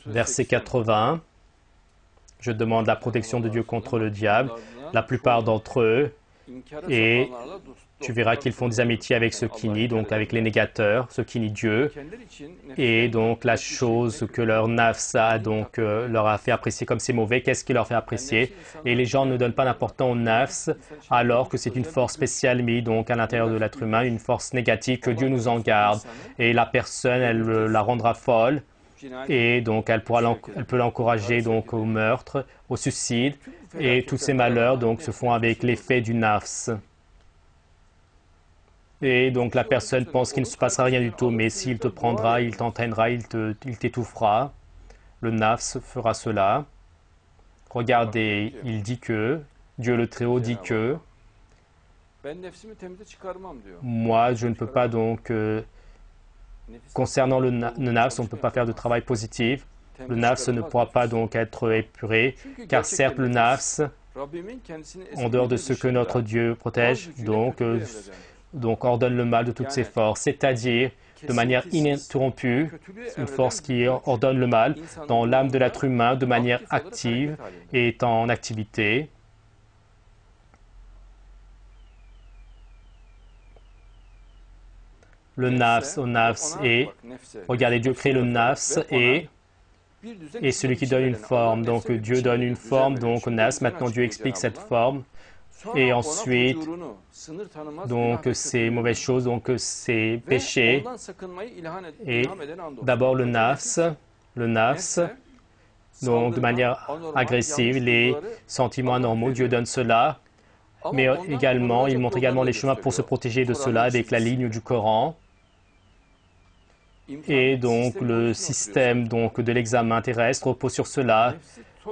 Verset 80. Je demande la protection de Dieu contre le diable. La plupart d'entre eux, et tu verras qu'ils font des amitiés avec ceux qui nient, donc avec les négateurs, ceux qui nient Dieu. Et donc la chose que leur nafs a donc leur a fait apprécier comme c'est mauvais, qu'est-ce qui leur fait apprécier? Et les gens ne donnent pas d'importance au nafs, alors que c'est une force spéciale mise donc à l'intérieur de l'être humain, une force négative que Dieu nous en garde. Et la personne, elle la rendra folle. Et donc elle peut l'encourager donc au meurtre, au suicide, et tous ces malheurs donc se font avec l'effet du nafs. Et donc la personne pense qu'il ne se passera rien du tout, mais s'il te prendra, il t'entraînera, il t'étouffera. Le nafs fera cela. Regardez, il dit que, Dieu le Très-Haut dit que, moi je ne peux pas donc, concernant le nafs, on ne peut pas faire de travail positif. Le nafs ne pourra pas donc être épuré, car certes le nafs, en dehors de ce que notre Dieu protège, donc ordonne le mal de toutes ses forces, c'est-à-dire de manière ininterrompue, une force qui ordonne le mal dans l'âme de l'être humain de manière active et est en activité. Le nafs au nafs et, regardez, Dieu crée le nafs et celui qui donne une forme. Donc Dieu donne une forme donc au nafs. Maintenant Dieu explique cette forme. Et ensuite, donc ces mauvaises choses, donc ces péchés. Et d'abord le nafs, donc de manière agressive, les sentiments anormaux, Dieu donne cela. Mais également, il montre également les chemins pour se protéger de cela avec la ligne du Coran. Et donc le système donc, de l'examen terrestre repose sur cela.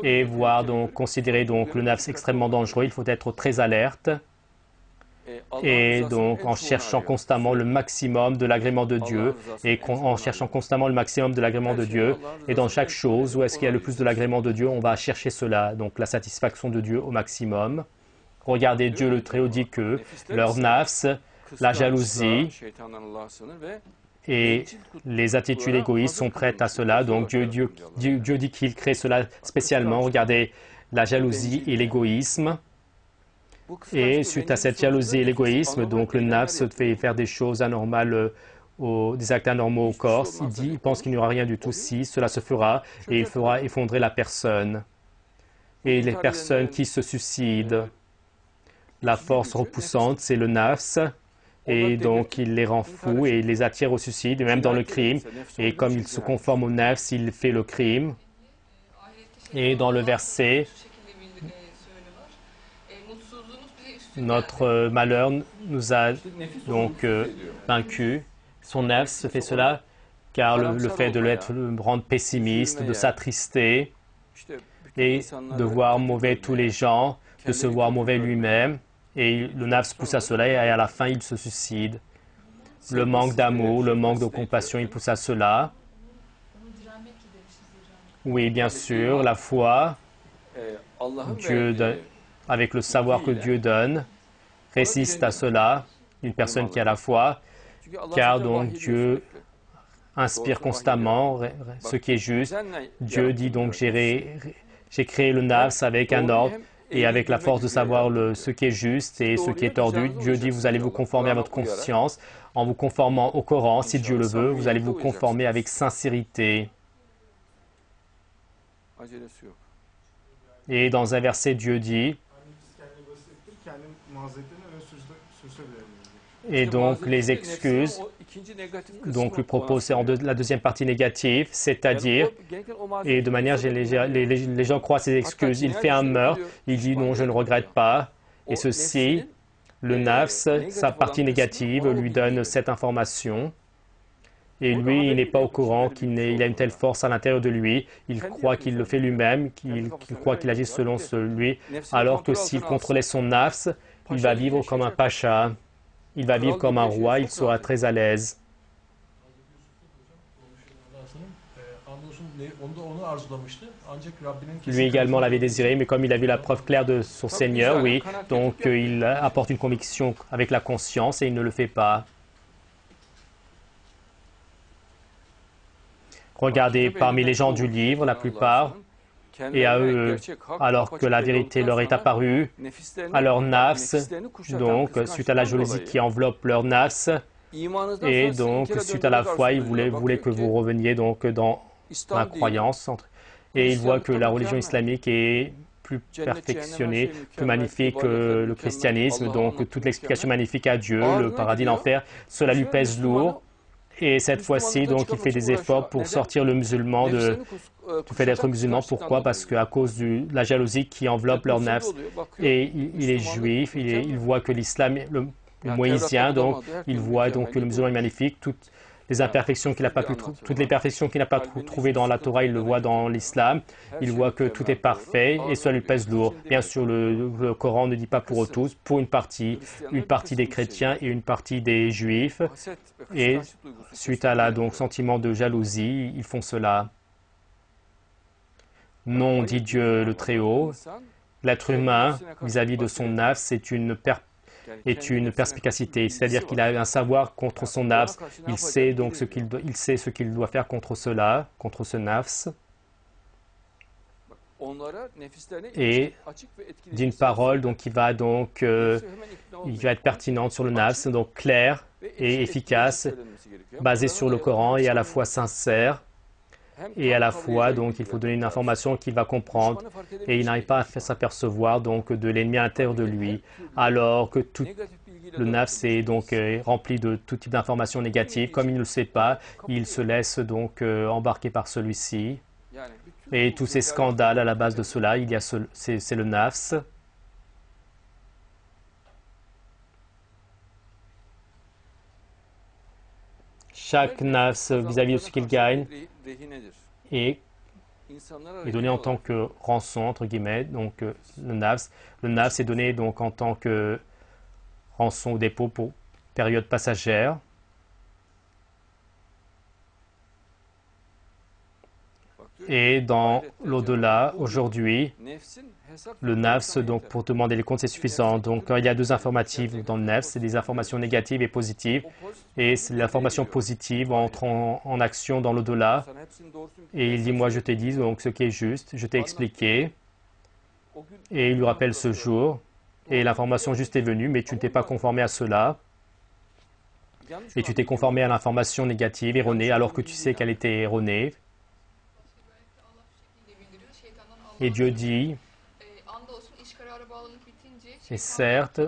Et voir donc considérer donc le nafs extrêmement dangereux, il faut être très alerte. Et donc en cherchant constamment le maximum de l'agrément de Dieu, en cherchant constamment le maximum de l'agrément de Dieu, et dans chaque chose où est-ce qu'il y a le plus de l'agrément de Dieu, on va chercher cela, donc la satisfaction de Dieu au maximum. Regardez, Dieu le Très-Haut dit que leur nafs, la jalousie et les attitudes égoïstes sont prêtes à cela. Donc Dieu dit qu'il crée cela spécialement. Regardez, la jalousie et l'égoïsme. Et suite à cette jalousie et l'égoïsme, donc le nafs fait faire des choses anormales, des actes anormaux au corps. Il pense qu'il n'y aura rien du tout si cela se fera, et il fera effondrer la personne. Et les personnes qui se suicident, la force repoussante, c'est le nafs. Et donc, il les rend fous et il les attire au suicide, et même dans le crime. Et comme il se conforme au nafs, il fait le crime. Et dans le verset, notre malheur nous a donc vaincus. Son nafs fait cela car le fait de le rendre pessimiste, de s'attrister et de voir mauvais tous les gens, de se voir mauvais lui-même. Et le nafs pousse à cela et à la fin il se suicide. Le manque d'amour, le manque de compassion, il pousse à cela. Oui, bien sûr, la foi, avec le savoir que Dieu donne, résiste à cela, une personne qui a la foi, car donc Dieu inspire constamment ce qui est juste. Dieu dit donc j'ai créé le nafs avec un ordre et avec la force de savoir ce qui est juste et ce qui est tordu. Dieu dit vous allez vous conformer à votre conscience en vous conformant au Coran, si Dieu le veut, vous allez vous conformer avec sincérité. Et dans un verset, Dieu dit, et donc les excuses, donc lui propose la deuxième partie négative, c'est-à-dire, et de manière générale, les gens croient ces excuses. Il fait un meurtre, il dit non, je ne regrette pas, et ceci, le nafs, sa partie négative, lui donne cette information. Et lui, il n'est pas au courant qu'il a une telle force à l'intérieur de lui. Il croit qu'il le fait lui-même, qu'il croit qu'il agit selon lui, alors que s'il contrôlait son nafs, il va vivre comme un pacha. Il va vivre comme un roi, il sera très à l'aise. Lui également l'avait désiré, mais comme il a vu la preuve claire de son Seigneur, oui, donc il apporte une conviction avec la conscience et il ne le fait pas. Regardez parmi les gens du livre, la plupart, et à eux, alors que la vérité leur est apparue, à leur nafs, donc suite à la jalousie qui enveloppe leur nafs, et donc suite à la foi, ils voulaient que vous reveniez donc dans la croyance. Et ils voient que la religion islamique est plus perfectionnée, plus magnifique que le christianisme, donc toute l'explication magnifique à Dieu, le paradis, l'enfer, cela lui pèse lourd. Et cette fois-ci, donc, il fait des efforts pour sortir le musulman du fait d'être musulman. Pourquoi? Parce qu'à cause de la jalousie qui enveloppe leur nafs. Et il est juif, il voit que l'islam, le moïsien, donc, il voit donc que le musulman est magnifique. Toutes les imperfections qu'il n'a pas toutes les perfections qu'il n'a pas trouvées dans la Torah, il le voit dans l'islam. Il voit que tout est parfait et cela lui pèse lourd. Bien sûr, le Coran ne dit pas pour eux tous, pour une partie des chrétiens et une partie des juifs. Et suite à la donc sentiment de jalousie, ils font cela. Non, dit Dieu le Très-Haut, l'être humain vis-à-vis de son nafs est une perspicacité, c'est-à-dire qu'il a un savoir contre son nafs, il sait donc ce qu'il doit faire contre cela, contre ce nafs. Et d'une parole donc qui va donc il va être pertinente sur le nafs, donc claire et efficace, basée sur le Coran et à la fois sincère. Et à la fois, donc, il faut donner une information qu'il va comprendre et il n'arrive pas à s'apercevoir donc de l'ennemi à l'intérieur de lui, alors que tout le nafs est donc rempli de tout type d'informations négatives. Comme il ne le sait pas, il se laisse donc embarquer par celui-ci. Et tous ces scandales à la base de cela, c'est le nafs. Chaque nafs vis-à-vis de ce qu'il gagne est donné en tant que rançon, entre guillemets, donc le nafs. Le nafs est donné donc en tant que rançon ou dépôt pour période passagère. Et dans l'au-delà, aujourd'hui, le nafs, donc pour demander les comptes, c'est suffisant. Donc il y a deux informatives dans le nafs, c'est des informations négatives et positives. Et l'information positive entre en action dans l'au-delà. Et il dit, moi je t'ai dit donc ce qui est juste, je t'ai expliqué. Et il lui rappelle ce jour. Et l'information juste est venue, mais tu ne t'es pas conformé à cela. Et tu t'es conformé à l'information négative, erronée, alors que tu sais qu'elle était erronée. Et Dieu dit, et certes,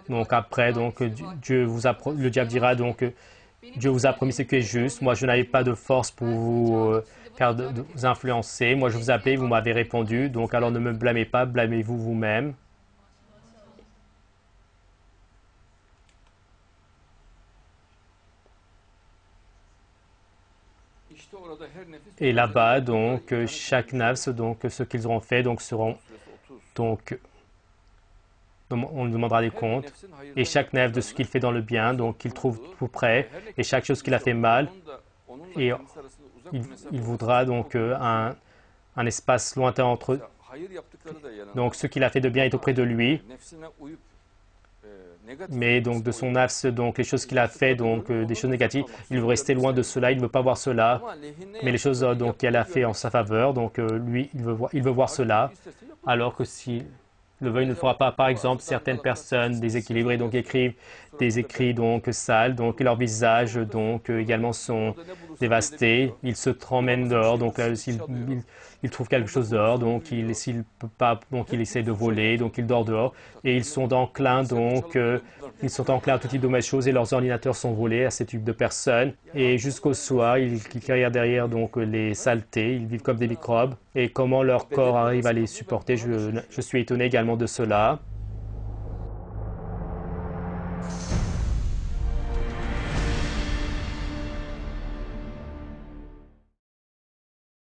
donc après, donc, le diable dira donc, Dieu vous a promis ce qui est juste, moi je n'avais pas de force pour vous faire vous influencer, moi je vous ai appelé, vous m'avez répondu, donc alors ne me blâmez pas, blâmez-vous vous-même. Et là-bas, donc, chaque nafs, donc, ce qu'ils auront fait, donc, seront, donc, on lui demandera des comptes. Et chaque nafs de ce qu'il fait dans le bien, donc, qu'il trouve tout près. Et chaque chose qu'il a fait mal, et il voudra, donc, un espace lointain entre eux. Donc, ce qu'il a fait de bien est auprès de lui. Mais donc de son nafs, donc les choses qu'il a fait, donc des choses négatives, il veut rester loin de cela, il ne veut pas voir cela. Mais les choses donc qu'elle a fait en sa faveur, donc lui, il veut voir cela, alors que s'il le veut, il ne le fera pas. Par exemple, certaines personnes déséquilibrées donc écrivent des écrits donc sales, donc leurs visages donc également sont dévastés. Ils se promènent dehors, donc là, il trouve quelque chose dehors, donc s'il peut pas, donc il essaie de voler, donc il dort dehors, et ils sont enclins à tout type de mauvaises choses, et leurs ordinateurs sont volés à ce type de personnes, et jusqu'au soir, ils carrièrent derrière donc les saletés, ils vivent comme des microbes, et comment leur corps arrive à les supporter, je suis étonné également de cela.